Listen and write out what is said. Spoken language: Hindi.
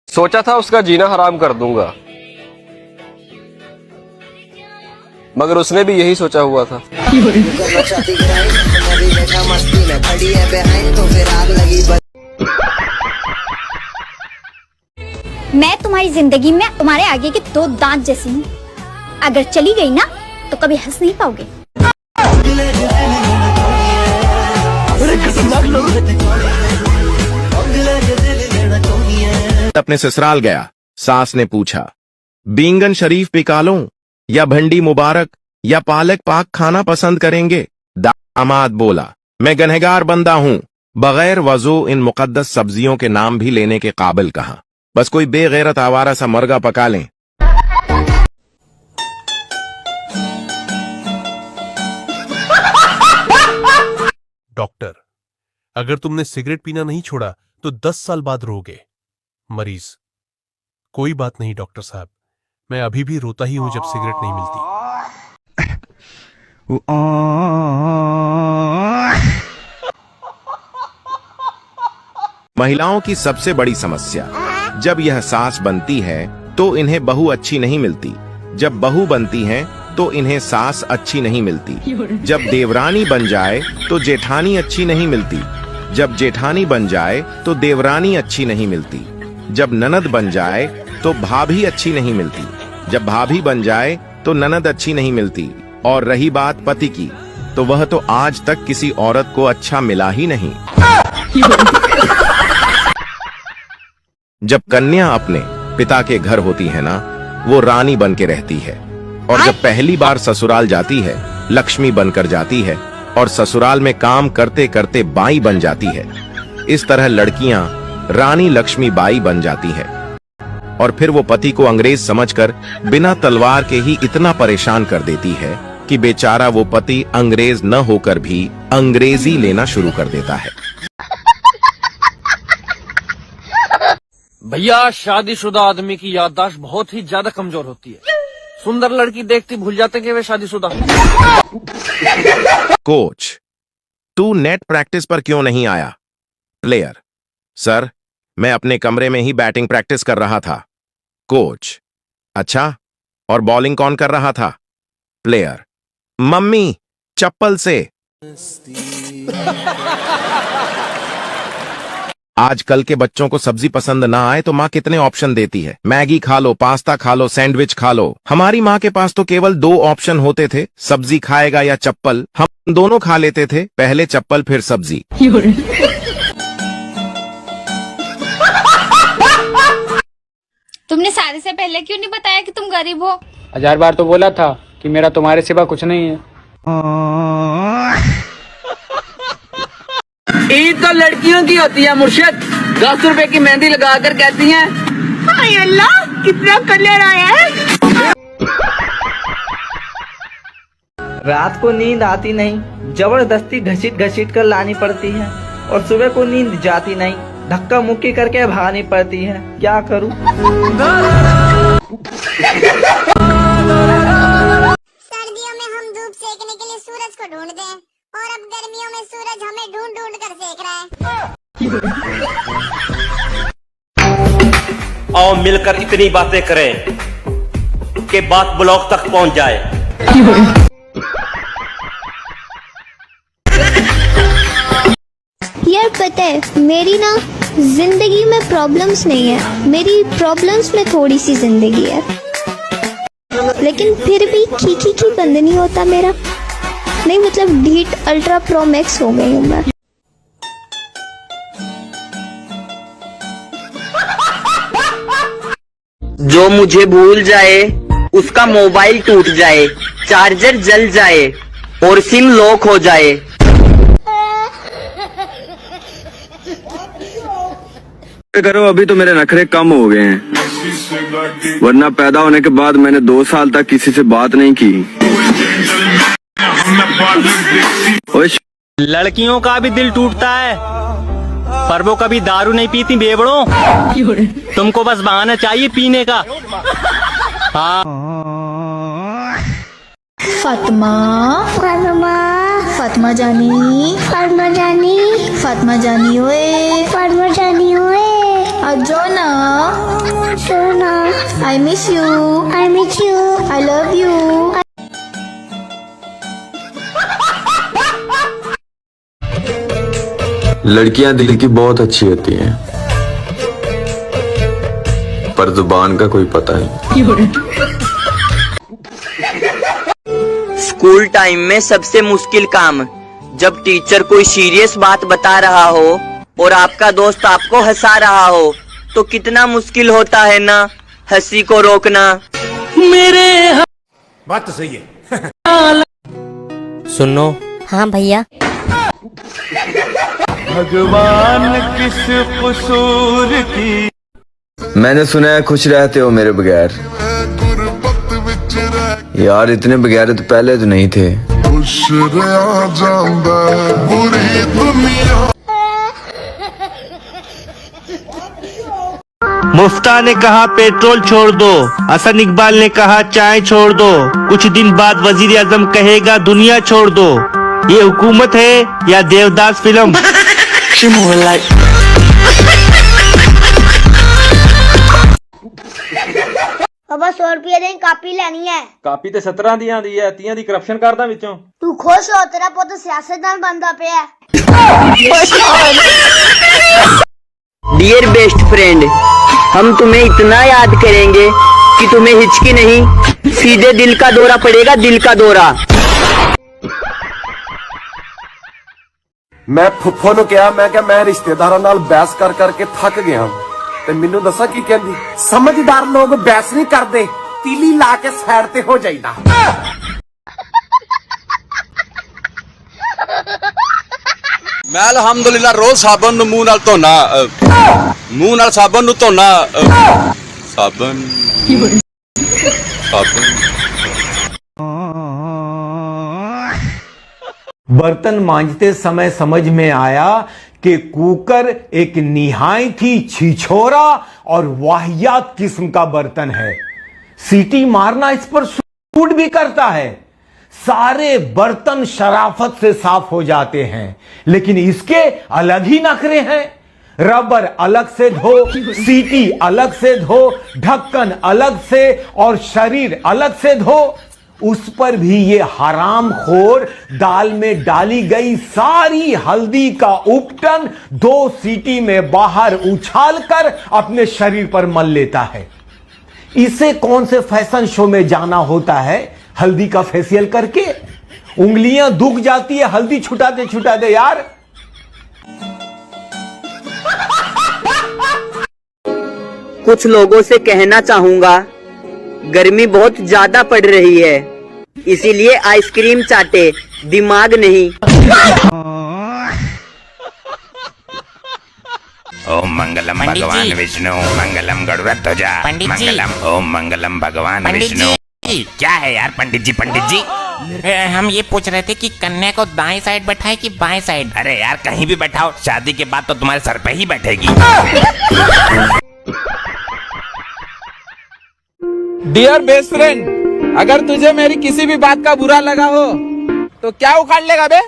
सोचा था उसका जीना हराम कर दूंगा, मगर उसने भी यही सोचा हुआ था। मैं तुम्हारी जिंदगी में तुम्हारे आगे के दो दांत जैसी हूँ। अगर चली गई ना तो कभी हंस नहीं पाओगे। अपने ससुराल गया, सास ने पूछा, बैंगन शरीफ पिका लूं या भिंडी मुबारक या पालक पाक खाना पसंद करेंगे? दामाद बोला, मैं गनहगार बंदा हूं, बगैर वजू इन मुकद्दस सब्जियों के नाम भी लेने के काबिल कहां, बस कोई बेगैरत आवारा सा मर्गा पका लें। डॉक्टर, अगर तुमने सिगरेट पीना नहीं छोड़ा तो 10 साल बाद रोगे। मरीज, कोई बात नहीं डॉक्टर साहब, मैं अभी भी रोता ही हूं जब सिगरेट नहीं मिलती। महिलाओं की सबसे बड़ी समस्या, जब यह सास बनती है तो इन्हें बहू अच्छी नहीं मिलती, जब बहू बनती हैं तो इन्हें सास अच्छी नहीं मिलती, जब देवरानी बन जाए तो जेठानी अच्छी नहीं मिलती, जब जेठानी बन जाए तो देवरानी अच्छी नहीं मिलती, जब ननद बन जाए तो भाभी अच्छी नहीं मिलती, जब भाभी बन जाए तो ननद अच्छी नहीं मिलती, और रही बात पति की, तो वह तो आज तक किसी औरत को अच्छा मिला ही नहीं। जब कन्या अपने पिता के घर होती है ना, वो रानी बन के रहती है, और जब पहली बार ससुराल जाती है, लक्ष्मी बनकर जाती है, और ससुराल में काम करते करते बाई बन जाती है। इस तरह लड़कियां रानी लक्ष्मी बाई बन जाती है, और फिर वो पति को अंग्रेज समझकर बिना तलवार के ही इतना परेशान कर देती है कि बेचारा वो पति अंग्रेज न होकर भी अंग्रेजी लेना शुरू कर देता है। भैया, शादीशुदा आदमी की याददाश्त बहुत ही ज्यादा कमजोर होती है। सुंदर लड़की देखती भूल जाते कि वे शादीशुदा हैं। कोच, तू नेट प्रैक्टिस पर क्यों नहीं आया? प्लेयर, सर मैं अपने कमरे में ही बैटिंग प्रैक्टिस कर रहा था। कोच, अच्छा, और बॉलिंग कौन कर रहा था? प्लेयर, मम्मी चप्पल से। आजकल के बच्चों को सब्जी पसंद ना आए तो माँ कितने ऑप्शन देती है, मैगी खा लो, पास्ता खा लो, सैंडविच खा लो। हमारी माँ के पास तो केवल 2 ऑप्शन होते थे, सब्जी खाएगा या चप्पल। हम दोनों खा लेते थे, पहले चप्पल फिर सब्जी। तुमने शादी से पहले क्यों नहीं बताया कि तुम गरीब हो? 1000 बार तो बोला था कि मेरा तुम्हारे सिवा कुछ नहीं है। ईद तो लड़कियों की होती है मुर्शिद। 10 रुपए की मेहंदी लगा कर कहती हैं, हाय अल्लाह कितना कलर आया है। रात को नींद आती नहीं, जबरदस्ती घसीट घसीट कर लानी पड़ती है, और सुबह को नींद जाती नहीं, धक्का मुक्की करके भगानी पड़ती है। क्या करूं? सर्दियों में हम धूप सेकने के लिए सूरज को ढूंढते हैं, और अब गर्मियों में सूरज हमें ढूंढ ढूंढ कर सेक रहा है। आओ मिलकर इतनी बातें करें कि बात ब्लॉक तक पहुंच जाए। यार पता है, मेरी ना जिंदगी में प्रॉब्लम्स नहीं है, मेरी प्रॉब्लम्स में थोड़ी सी जिंदगी है, लेकिन फिर भी खी बंद नहीं होता मेरा। नहीं मतलब ढीठ अल्ट्रा प्रो मैक्स हो गई हूँ मैं। जो मुझे भूल जाए उसका मोबाइल टूट जाए, चार्जर जल जाए और सिम लॉक हो जाए। करो, अभी तो मेरे नखरे कम हो गए हैं, वरना पैदा होने के बाद मैंने 2 साल तक किसी से बात नहीं की। लड़कियों का भी दिल टूटता है, पर वो कभी दारू नहीं पीती बेवड़ों। तुमको बस बहाना चाहिए पीने का। हाँ। फातिमा फातिमा फातिमा जानी फातिमा जानी फातिमा जानी ओए फातिमा जानी ओए। Jonah, I miss you. I love you. लड़कियां दिल की बहुत अच्छी होती हैं, पर जुबान का कोई पता नहीं। स्कूल टाइम में सबसे मुश्किल काम, जब टीचर कोई सीरियस बात बता रहा हो और आपका दोस्त आपको हंसा रहा हो, तो कितना मुश्किल होता है ना हंसी को रोकना। मेरे बात तो सही है। सुनो। हाँ भैया। भगवान किस कसूर की। मैंने सुना है खुश रहते हो मेरे बगैर। यार इतने बगैर तो पहले तो नहीं थे। मुफ्ता ने कहा पेट्रोल छोड़ दो, हसन इकबाल ने कहा चाय छोड़ दो, कुछ दिन बाद वजीर आजम कहेगा दुनिया छोड़ दो। ये हुकूमत है या देवदास फिल्म? पापा 100 रुपये दें, कापी लेनी है। ਕਾਪੀ ਤੇ 17 ਦੀ ਆਂਦੀ ਹੈ, 30 ਦੀ ਕਰਪਸ਼ਨ ਕਰਦਾ ਵਿੱਚੋਂ। तू खुश हो, तेरा पुत सियासतदान बनता पे है। डियर बेस्ट फ्रेंड, हम तुम्हें इतना याद करेंगे कि तुम्हें हिचकी नहीं, सीधे दिल का दौरा पड़ेगा, दिल का दौरा। मैं फुफ्फो ਨੂੰ ਕਿਹਾ, ਮੈਂ ਕਿਹਾ ਮੈਂ ਰਿਸ਼ਤੇਦਾਰਾਂ ਨਾਲ ਬਹਿਸ ਕਰ ਕਰਕੇ ਥੱਕ ਗਿਆ ਤੇ ਮੈਨੂੰ ਦੱਸਾਂ ਕੀ ਕਹਿੰਦੀ। ਸਮਝਦਾਰ ਲੋਕ ਬਹਿਸ ਨਹੀਂ ਕਰਦੇ, ਤੀਲੀ ਲਾ ਕੇ ਸਾਈਡ ਤੇ ਹੋ ਜਾਈਦਾ। मैं अल्हम्दुलिल्लाह रोज साबन ਨੂੰ ਮੂੰਹ ਨਾਲ ਧੋਣਾ, ਮੂੰਹ ਨਾਲ ਸਾਬਨ ਨੂੰ ਧੋਣਾ, ਸਾਬਨ। बर्तन मांजते समय समझ में आया कि कुकर एक निहायत ही छिछोरा और वाहियात किस्म का बर्तन है। सीटी मारना इस पर सूट भी करता है, सारे बर्तन शराफत से साफ हो जाते हैं, लेकिन इसके अलग ही नखरे हैं। रबर अलग से धो, सीटी अलग से धो, ढक्कन अलग से और शरीर अलग से धो। उस पर भी ये हराम खोर दाल में डाली गई सारी हल्दी का उपटन 2 सीटी में बाहर उछालकर अपने शरीर पर मल लेता है। इसे कौन से फैशन शो में जाना होता है हल्दी का फेशियल करके? उंगलियां दुख जाती है हल्दी छुटाते छुटाते यार। कुछ लोगों से कहना चाहूंगा, गर्मी बहुत ज्यादा पड़ रही है, इसीलिए आइसक्रीम चाटे, दिमाग नहीं। ओम मंगलम भगवान विष्णु, मंगलम गरुड़ध्वजा, मंगलम। ओम मंगलम भगवान विष्णु। क्या है यार पंडित जी? हम ये पूछ रहे थे कि कन्या को दाएं साइड बैठाए कि बाएं साइड? अरे यार कहीं भी बैठाओ, शादी के बाद तो तुम्हारे सर पे ही बैठेगी। डियर बेस्ट फ्रेंड, अगर तुझे मेरी किसी भी बात का बुरा लगा हो तो क्या उखाड़ लेगा बे?